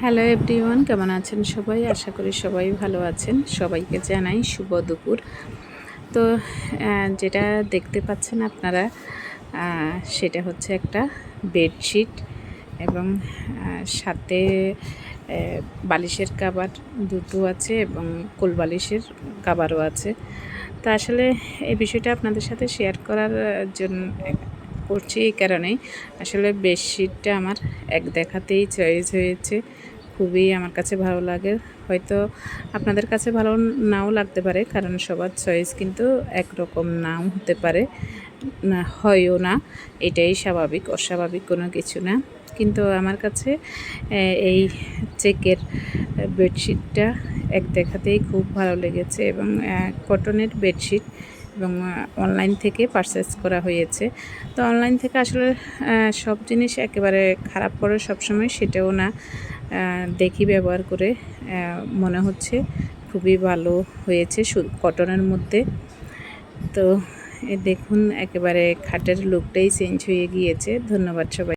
Hello everyone, কেমন আছেন সবাই? আশা করি সবাই ভালো আছেন। সবাইকে জানাই শুভ দুপুর। তো যেটা দেখতে পাচ্ছেন আপনারা, সেটা হচ্ছে একটা বেডশিট এবং সাথে বালিশের কাভার দুটো আছে এবং কোল বালিশের কাভারও আছে। তো আসলে এই বিষয়টা আপনাদের সাথে শেয়ার করার জন্য করছি এই কারণেই। আসলে বেডশিটটা আমার এক দেখাতেই চয়েস হয়েছে। খুবই আমার কাছে ভালো লাগে। হয়তো আপনাদের কাছে ভালো নাও লাগতে পারে, কারণ সবার চয়েস কিন্তু একরকম নাও হতে পারে, না হয়ও না। এটাই স্বাভাবিক, অস্বাভাবিক কোনো কিছু না। কিন্তু আমার কাছে এই চেকের বেডশিটটা এক দেখাতেই খুব ভালো লেগেছে এবং কটনের বেডশিট এবং অনলাইন থেকে পারচেস করা হয়েছে। তো অনলাইন থেকে আসলে সব জিনিস একেবারে খারাপ পড়ে সবসময় সেটাও না। দেখি ব্যবহার করে মনে হচ্ছে খুবই ভালো হয়েছে কটনের মধ্যে। তো দেখুন একেবারে খাটের লুকটাই চেঞ্জ হয়ে গিয়েছে। ধন্যবাদ সবাই।